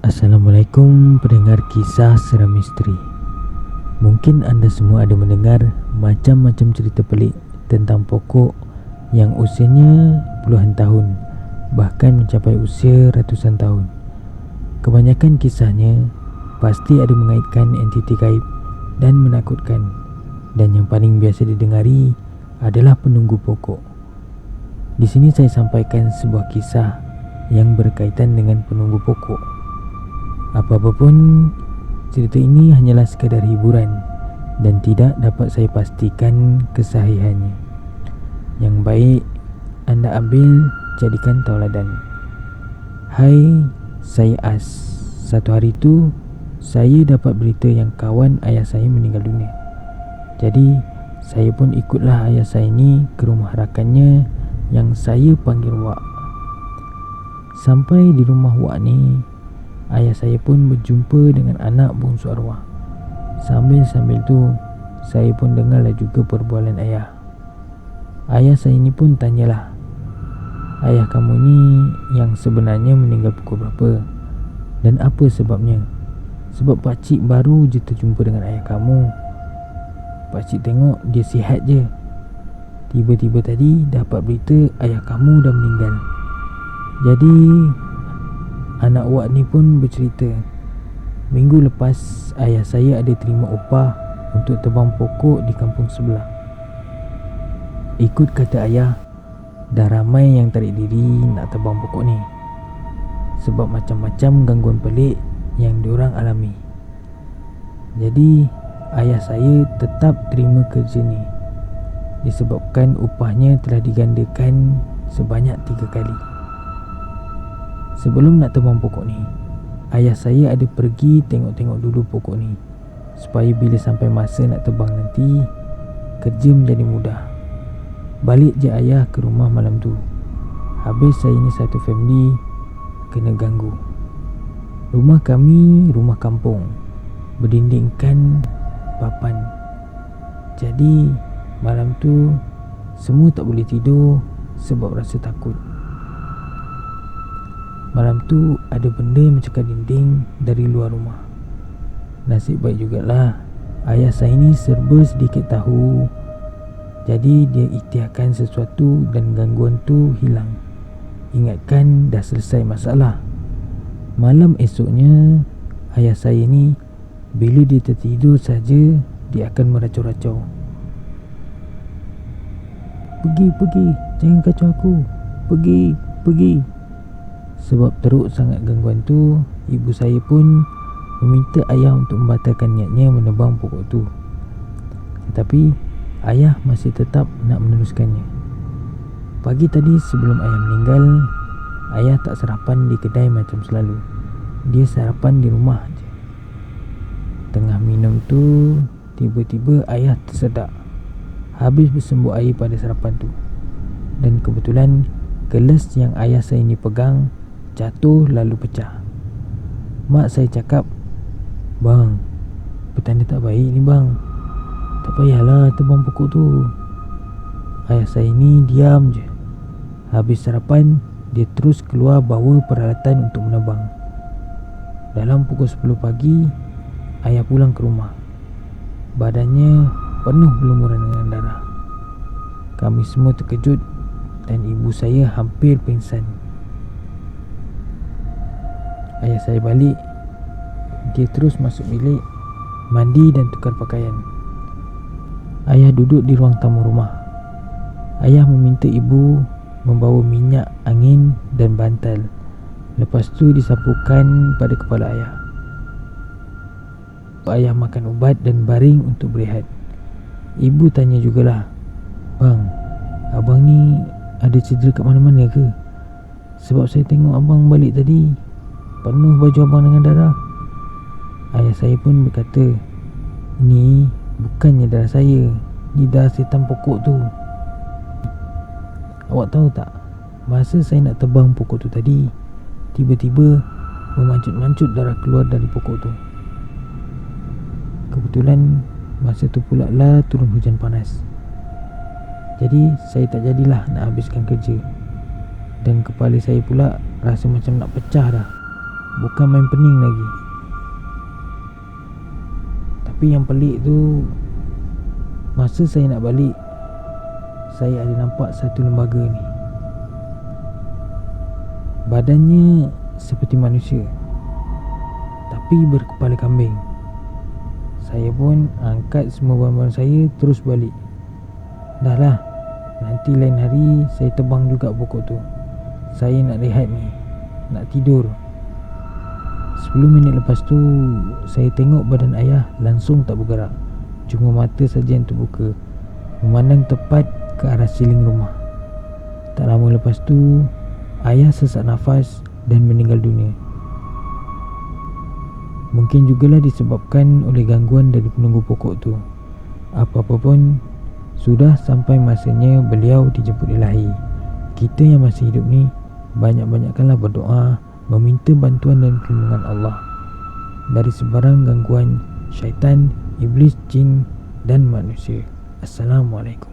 Assalamualaikum pendengar kisah seram misteri. Mungkin anda semua ada mendengar macam-macam cerita pelik tentang pokok yang usianya puluhan tahun, bahkan mencapai usia ratusan tahun. Kebanyakan kisahnya pasti ada mengaitkan entiti gaib dan menakutkan. Dan yang paling biasa didengari adalah penunggu pokok. Di sini saya sampaikan sebuah kisah yang berkaitan dengan penunggu pokok. Apapun, cerita ini hanyalah sekadar hiburan dan tidak dapat saya pastikan kesahihannya. Yang baik anda ambil jadikan tauladan. Hai, saya As. Satu hari itu saya dapat berita yang kawan ayah saya meninggal dunia. Jadi saya pun ikutlah ayah saya ini ke rumah rakannya yang saya panggil Wak. Sampai di rumah Wak ni, ayah saya pun berjumpa dengan anak bungsu arwah. Sambil-sambil tu saya pun dengarlah juga perbualan ayah. Ayah saya ni pun tanyalah, ayah kamu ni yang sebenarnya meninggal pukul berapa? Dan apa sebabnya? Sebab pakcik baru je terjumpa dengan ayah kamu. Pakcik tengok dia sihat je. Tiba-tiba tadi dapat berita ayah kamu dah meninggal. Jadi anak Wak ni pun bercerita, minggu lepas ayah saya ada terima upah untuk tebang pokok di kampung sebelah. Ikut kata ayah, dah ramai yang tarik diri nak tebang pokok ni sebab macam-macam gangguan pelik yang diorang alami. Jadi ayah saya tetap terima kerja ni disebabkan upahnya telah digandakan sebanyak 3 kali. Sebelum nak tebang pokok ni, ayah saya ada pergi tengok-tengok dulu pokok ni supaya bila sampai masa nak tebang nanti, kerja menjadi mudah. Balik je ayah ke rumah malam tu. Habis saya ni satu family kena ganggu. Rumah kami rumah kampung, berdindingkan papan. Jadi malam tu semua tak boleh tidur sebab rasa takut. Malam tu ada benda yang mencekal dinding dari luar rumah. Nasib baik jugalah ayah saya ni serba sedikit tahu. Jadi dia ikhtiarkan sesuatu dan gangguan tu hilang. Ingatkan dah selesai masalah. Malam esoknya ayah saya ni bila dia tertidur saja dia akan meracau-racau. Pergi, jangan kacau aku. Pergi. Sebab teruk sangat gangguan tu, ibu saya pun meminta ayah untuk membatalkan niatnya menebang pokok tu. Tetapi ayah masih tetap nak meneruskannya. Pagi tadi sebelum ayah meninggal, ayah tak sarapan di kedai macam selalu. Dia sarapan di rumah je. Tengah minum tu, tiba-tiba ayah tersedak habis bersembuk air pada sarapan tu. Dan kebetulan gelas yang ayah saya ni pegang jatuh lalu pecah. Mak saya cakap, "Bang, petanda tak baik ni bang. Tak payahlah tebang pokok tu." Ayah saya ni diam je. Habis sarapan, dia terus keluar bawa peralatan untuk menebang. Dalam pukul 10 pagi, ayah pulang ke rumah. Badannya penuh berlumuran dengan darah. Kami semua terkejut dan ibu saya hampir pingsan. Ayah saya balik. Dia terus masuk bilik, mandi dan tukar pakaian. Ayah duduk di ruang tamu rumah. Ayah meminta ibu membawa minyak angin dan bantal. Lepas tu disapukan pada kepala ayah. Ayah makan ubat dan baring untuk berehat. Ibu tanya jugalah, "Bang, abang ni ada cedera kat mana-mana ke? Sebab saya tengok abang balik tadi penuh baju abang dengan darah." Ayah saya pun berkata, "Ni bukannya darah saya, ni darah setan pokok tu." Awak tahu tak, masa saya nak tebang pokok tu tadi, tiba-tiba memancut-mancut darah keluar dari pokok tu. Kebetulan masa tu pula lah turun hujan panas. Jadi saya tak jadilah nak habiskan kerja. Dan kepala saya pula rasa macam nak pecah dah. bukan main pening lagi. Tapi yang pelik tu, masa saya nak balik, saya ada nampak satu lembaga ni. Badannya seperti manusia, tapi berkepala kambing. Saya pun angkat semua barang-barang saya, terus balik. Dah lah, nanti lain hari saya tebang juga pokok tu. Saya nak rehat ni, nak tidur. 10 minit lepas tu, saya tengok badan ayah langsung tak bergerak. Cuma mata saja yang terbuka, memandang tepat ke arah siling rumah. Tak lama lepas tu, ayah sesak nafas dan meninggal dunia. Mungkin jugalah disebabkan oleh gangguan dari penunggu pokok tu. Apa-apa pun, sudah sampai masanya beliau dijemput ilahi. Kita yang masih hidup ni, banyak-banyakkanlah berdoa, meminta bantuan dan perlindungan Allah dari sebarang gangguan syaitan, iblis, jin dan manusia. Assalamualaikum.